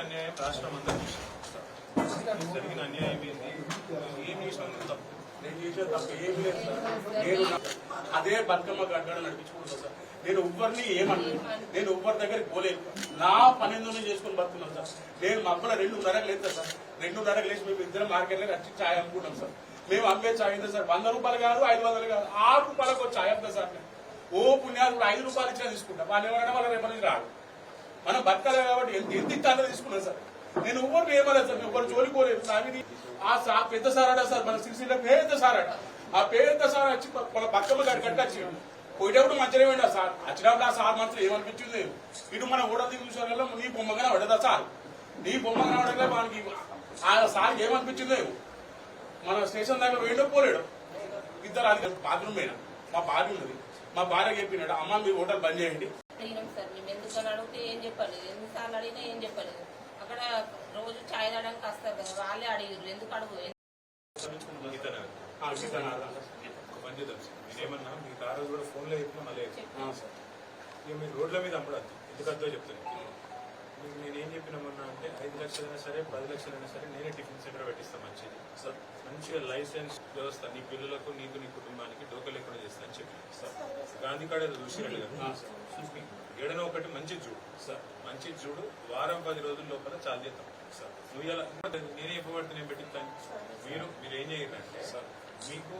అన్యాయం రాష్ట్రం అంతా జరిగిన అన్యాయం ఏంది? ఏం చేసిన తప్పు? నేను చేసిన తప్పు ఏం లేదు సార్. నేను అదే బతుకమ్మ గడ్డ నడిపించుకుంటాను సార్. నేను ఎవ్వరిని ఏమన్నా, నేను ఎవ్వరి దగ్గరికి పోలేదు. నా పని ఎందుకు చేసుకుని బతుకున్నాను సార్. నేను మా అబ్బల 2:30 లేదు సార్. 2:30 లేచి మేము ఇద్దరం మార్కెట్లో వచ్చి ఛాయ్ అమ్ముకుంటాం సార్. మేము అమ్మే ఛాయ్ ఉంది సార్. 100 రూపాయలు కాదు, 500 కాదు, 6 రూపాయలకు ఛాయ్ అమ్ముతా సార్. ఓ పుణ్యాలు 5 రూపాయలు ఇచ్చినా తీసుకుంటాం. వాళ్ళు ఏమన్నా వాళ్ళ రేపటి నుంచి రాదు. మనం బతకాలి కాబట్టి ఎంత ఇస్తానో తీసుకున్నాం సార్. నేను ఎవరిని ఏమలేదు సార్. ఎవరు జోలికోలేదు. నావిని ఆ పెద్ద సారాడా సార్, మన సిరిసిల్ల పెద్ద సారాడ. ఆ పెద్ద సార్ వచ్చి మన బతుకమ్మ గారి కట్టి వచ్చి పోయేటప్పుడు మంచిగా వేయండి సార్. వచ్చినప్పుడు ఆ సార్ మాత్రం ఏమనిపించింది, ఇటు మన ఓడ దిగుల నీ బొమ్మగానే పడదా సార్. నీ బొమ్మగానే పడలే మనకి ఆ సార్ ఏమనిపించింది. మన స్టేషన్ దగ్గర వేయడం పోలేడు. ఇద్దరు అది బాత్రూమ్ పోయినా మా భార్య ఉన్నది. మా భార్య చెప్పినాడు, అమ్మ మీరు హోటల్ బంద్ చేయండి. సార్ మేము ఎందుకని అడిగితే ఏం చెప్పలేదు. ఎన్నిసార్లు అడిగినా ఏం చెప్పలేదు. అక్కడ రోజు ఛాయ్ తాగడానికి వస్తారు కదా, వాళ్ళే అడిగారు ఎందుకు అడుగు. నేనేమన్నా మీకు ఆ రోజు కూడా ఫోన్లో చెప్పినా మళ్ళీ ఇక మీరు రోడ్ల మీద అమ్మడద్దు. ఎందుకంతో చెప్తాను మీకు నేనేం చెప్పినామన్నా అంటే 5 లక్షలైనా సరే 10 లక్షలైనా సరే నేనే టిఫిన్ సెంటర్ పెట్టిస్తాను. మంచిది సార్. మంచిగా లైసెన్స్ వ్యవస్థ నీ పిల్లలకు నీకు నీ కుటుంబానికి డోకలు లేకుండా చేస్తా అని చెప్పి సార్. గాంధీ కాడ చూసినట్టు కదా ఏడనో ఒకటి మంచి చూడు సార్. మంచి చూడు వారం 10 రోజుల లోపల చాలు చేద్దాం సార్. నువ్వు ఇలా నేనే ఇవ్వబడితే నేను పెట్టిస్తాను. మీరు ఏం చేయాలంటే సార్, మీకు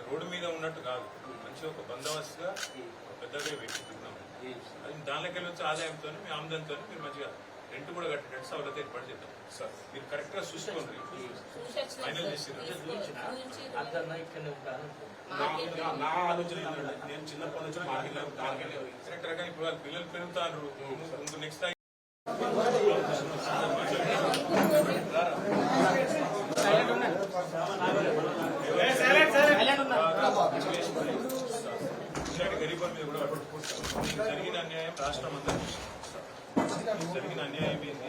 రోడ్డు మీద ఉన్నట్టు కాదు, మంచిగా ఒక బందోబస్తుగా పెద్దగా పెట్టుకుంటున్నాం. అది దానిలోకి వెళ్ళి వచ్చే ఆదాయంతో మీ ఆమ్దంతో మీరు మంచిగా రెంట్ కూడా కట్టేటట్టు సౌలభ్యత ఏర్పాటు చేద్దాం సార్. మీరు కరెక్ట్ గా చూసుకోండి. ఫైనల్ నా ఆలోచన నేను చిన్నప్పటి నుంచి కరెక్ట్ గా ఇప్పుడు పిల్లలు పెరుగుతారు. నెక్స్ట్ గరీబ్ మీద కూడా జరిగిన అన్యాయం రాష్ట్రం అంతా జరిగిన అన్యాయం ఏంది?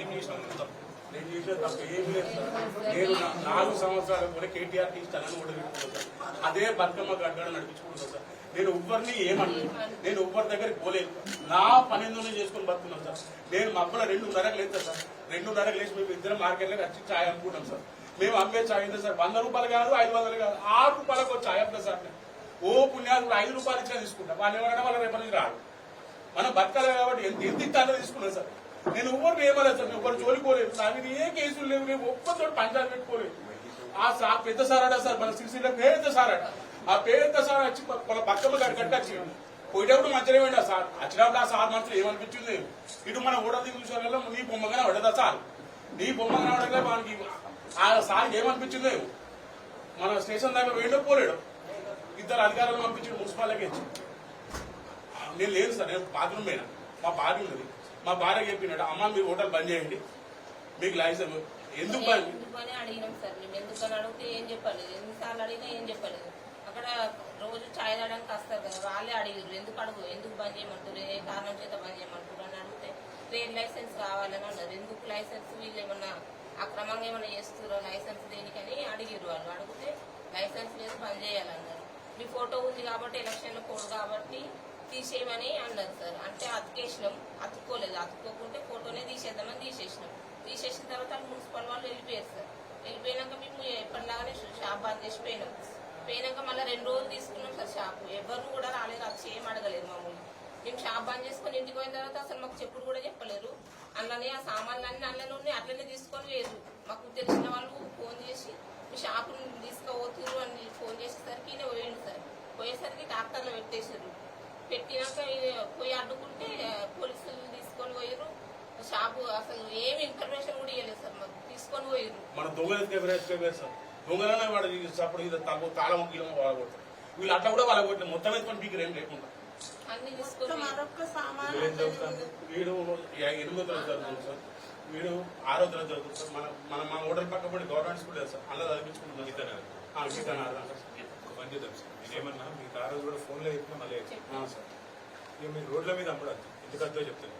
ఏం చేసిన తప్పు? నేను చేసిన తప్పు ఏం లేదు సార్. నేను 4 సంవత్సరాలు కూడా కేటీఆర్కి ఇస్తానని కూడా పెట్టుకుంటాను. అదే బతుకమ్మ గడ్డ నడిపించుకుంటాను సార్. నేను ఎవ్వరిని ఏమన్నా, నేను ఎవ్వరి దగ్గరికి పోలేదు. నా పని ఎందుకు చేసుకుని బతుకున్నాను సార్. నేను మా అబ్బల 2:30 లేదు సార్. 2:30 లేచి మేము ఇద్దరం మార్కెట్లో వచ్చి ఛాయ్ అమ్ముకుంటాం సార్. మేము అమ్మే ఛాయ్ ఉంది సార్. 100 రూపాయలు కాదు, 500 కాదు, 6 రూపాయలకు ఛాయ్ అమ్ముతా సార్. ఓ పుణ్యాలు 5 రూపాయలు ఇచ్చినా తీసుకుంటాం. వాళ్ళు ఏమన్నా వాళ్ళ రేపటి నుంచి రాదు. మనం బతకాలి కాబట్టి ఎంత ఇస్తానో తీసుకున్నాం సార్. నేను ఎవరిని ఏమలేదు సార్. ఎవరు జోలికోలేదు. నావిని ఏ కేసులు లేవు. లేవు ఒక్కతో పంచాయతీ పెట్టుకోలేదు. ఆ పెద్ద సారాడా సార్, మన సిరిసిల్ల పెద్ద సారాడ. ఆ పెద్ద సార్ వచ్చి మన బతుకమ్మ గారి కట్టి వచ్చి పోయేటప్పుడు మంచిగా వేయండి సార్. వచ్చినప్పుడు ఆ సార్ మాత్రం ఏమనిపించింది, ఇటు మన ఓడ దిగుల నీ బొమ్మగానే పడదా సార్. నీ బొమ్మగానే పడలే మనకి ఆ సార్ ఏమనిపించింది. మన స్టేషన్ దగ్గర వేయడం పోలేడు. ఇద్దరు అధికారులను పంపించి మున్సిపాలిటీకి ఇచ్చి నేను లేదు సార్. నేను బాత్రూమ్ పోయినా మా భార్య ఉన్నది. మా భార్య చెప్పినాడు, అమ్మ మీరు హోటల్ బంద్ చేయండి, మీకు లైసెన్స్ ఎందుకు ఎందుకని అడిగినాం సార్. మేము ఎందుకని అడిగితే ఏం చెప్పలేదు. ఎన్నిసార్లు అడిగినా ఏం చెప్పలేదు. అక్కడ రోజు ఛాయ్ తాగడానికి వస్తారు కదా, వాళ్ళే అడిగారు ఎందుకు అడుగు, ఎందుకు బంద్ చేయమంటారు, ఏ కారణం చేత బంద్ చేయమంటారు అని అడిగితే ట్రేడ్ లైసెన్స్ కావాలని అన్నారు. ఎందుకు లైసెన్స్, వీళ్ళు ఏమన్నా అక్రమంగా ఏమన్నా చేస్తారో లైసెన్స్ దేనికని అడిగారు. వాళ్ళు అడిగితే లైసెన్స్ లేదు, బంద్ చేయాలన్నారు. మీ ఫోటో ఉంది కాబట్టి ఎలక్షన్లో కోడ్ కాబట్టి తీసేయమని అన్నారు సార్. అంటే అతికేసినాం, అతుక్కోలేదు. అతుక్కోకుంటే ఫోటోనే తీసేద్దామని తీసేసినాం. తీసేసిన తర్వాత మున్సిపల్ వాళ్ళు వెళ్ళిపోయారు సార్. వెళ్ళిపోయినాక మేము ఎప్పటిలాగానే షాప్ బంద్ చేసి పోయినాక మళ్ళీ 2 రోజులు తీసుకున్నాం సార్ షాపు. ఎవరు కూడా రాలేదు, వచ్చి ఏం అడగలేదు మమ్మల్ని. మేము షాప్ బంద్ చేసుకొని ఇంటికి పోయిన తర్వాత అసలు మాకు చెప్పుడు కూడా చెప్పలేరు. అందులోనే ఆ సామాన్లు అన్ని అందులోనే ఉన్నాయి, అట్లనే తీసుకొని వేరు. మాకు తెలిసిన వాళ్ళు ఫోన్ చేసి మీ షాపుని తీసుకుపోతున్నారు అని ఫోన్ చేసేసరికి నేను పోయిండు సార్. పోయేసరికి ట్రాక్టర్లో పెట్టేసారు. పెట్టినాక పోయి అడ్డుకుంటే పోలీసులు తీసుకొని పోయారు. షాపు అసలు ఏమి ఇన్ఫర్మేషన్ కూడా ఇవ్వలేదు సార్. మాకు తీసుకొని పోయారు. మన దొంగలు సార్. దొంగలనే వాడు అప్పుడు ఇది తక్కువ తాళం గీలమో వాడగొట్టారు. వీళ్ళు అట్లా కూడా వాళ్ళ కొట్టిన మొత్తం వేసుకొని పీకర్ ఏం లేకుండా అన్ని తీసుకొని వీడు 8వ తరగతి చదువుతుంది సార్. వీడు 6వ తరగతి చదువుతుంది సార్. మన హోటల్ పక్కపడి గవర్నమెంట్ స్కూల్ లేదు సార్. అలా చదివించుకుంటున్నాం. గీతనగర్ పని చేద్దాం సార్. నేనేమన్నా మీకు ఆ రోజు కూడా ఫోన్లో చెప్పినా మళ్ళీ సార్. ఇక మీరు రోడ్ల మీద అమ్మడద్దు. ఎందుకంతో చెప్తాను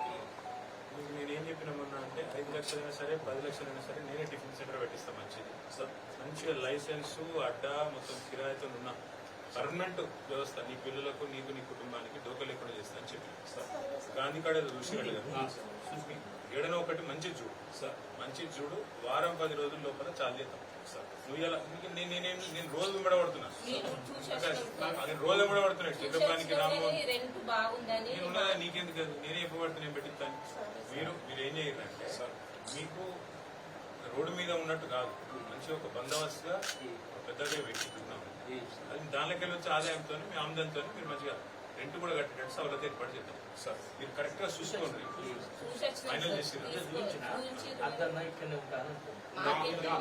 మీకు నేనేం చెప్పినామన్నా అంటే 5 లక్షలైనా సరే 10 లక్షలైనా సరే నేనే టిఫిన్ సెంటర్ పెట్టిస్తాను. మంచిది సార్. మంచిగా లైసెన్సు అడ్డా మొత్తం కిరాయితో ఉన్నా పర్మనెంట్ వ్యవస్థ నీ పిల్లలకు నీకు నీ కుటుంబానికి డోకా లేకుండా చేస్తా అని చెప్పి సార్ గాంధీ కాడ చూసి ఏడనో ఒకటి మంచి చూడు సార్ మంచి చూడు వారం 10 రోజుల లోపల చాలు చేద్దాం సార్ నువ్వు ఇలా నేను రోజు వెంబడబడుతున్నా నేను రోజు వెంబడబడుతున్నా చిత్రపానికి రాము రెంట్ బాగుందని నేను ఉన్నదా నీకెందుకు కాదు నేనే ఇవ్వబడితే నేను పెట్టిస్తాను మీరు ఏం చేయరంటే సార్ మీకు రోడ్డు మీద ఉన్నట్టు కాదు మంచి ఒక బందోబస్తుగా పెద్దగా పెట్టిస్తున్నాం అది దానిలోకి వచ్చే ఆదాయంతో మీ ఆమ్దంతో మీరు మంచిగా రెంట్ కూడా కట్టేటట్టు సౌలభ్యం ఏర్పాటు చేద్దాం సార్ మీరు కరెక్ట్ గా చూసుకోండి ఫైనల్ చేసి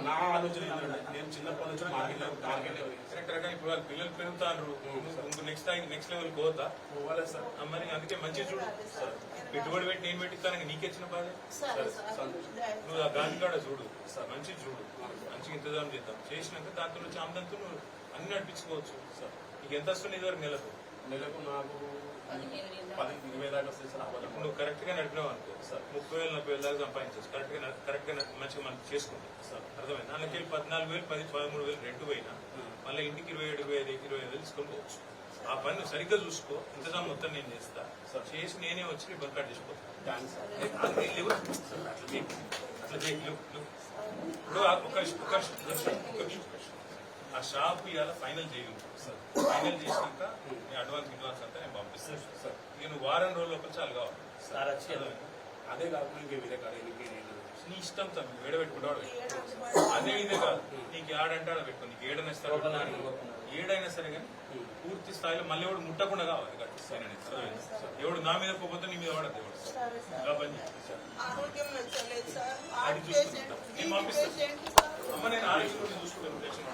నా ఆలోచన ఏంటంటే నేను చిన్నప్పటి నుంచి కరెక్ట్ గా ఇప్పుడు వాళ్ళ పిల్లలు పెరుగుతారు నెక్స్ట్ లెవెల్ పోతా పోవాలి సార్ మరి అందుకే మంచిగా చూడు సార్ పెట్టుబడి పెట్టి నేను పెట్టిస్తాను నీకెచ్చిన బాధ నువ్వు ఆ గాంధీ కాడ చూడు సార్ మంచిగా చూడు మంచిగా ఇంతజాం చేద్దాం చేసినాక దాంతో నుంచి ఆమ్దంతో నువ్వు అన్ని నడిపించుకోవచ్చు సార్ నీకు ఎంత వస్తుంది ఇదివరకు నెలకు నాకు 10-20 దాకా వస్తాయి సార్ ఇప్పుడు నువ్వు కరెక్ట్ గా నడిపినావు అనుకో సార్ 30,000-40,000 దాకా సంపాదించవచ్చు కరెక్ట్ గా మంచిగా మనం చేసుకుంటాం సార్ అర్థమైంది దానికి 14,000 13,000 రెంట్ పోయినా మళ్ళీ ఇంటికి 27,000-25,000 తీసుకొని పోవచ్చు ఆ పని నువ్వు సరిగ్గా చూసుకో ఇంతజాం మొత్తం నేను చేస్తా సార్ చేసి నేనే వచ్చి బంకాట్ చేసుకోవచ్చు అట్లా ఇప్పుడు ఆ షాప్ ఇవాళ ఫైనల్ చేయగలుగుతాం సార్ ఫైనల్ చేసినాక నేను అడ్వాన్స్ అంతా నేను పంపిస్తాను సార్ నేను వారం రోజుల లోపల చాలు కావాలి సార్ అదే కాకుండా ఇంకే వేరే కాదు నీ ఇష్టం సార్ నువ్వు ఏడ పెట్టుకుంటావు అదే ఇదే కాదు నీకు ఏడంటే ఆడ పెట్టుకో నీకు ఏడైనా ఇస్తాడు ఏడైనా సరే కానీ పూర్తి స్థాయిలో మళ్ళీ ఎవడు ముట్టకుండా కావాలి ఎవడు నా మీద పోతే నీ మీద పడదు ఎవడు ఇలా పని అది చూసుకుంటా నేను పంపిస్తాను అమ్మ నేను ఆరోగ్యం చూసుకుంటాను టెన్షన్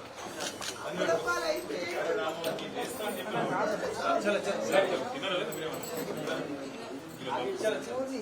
చేస్తాను చెప్పి తినలేదు మీరేమన్నా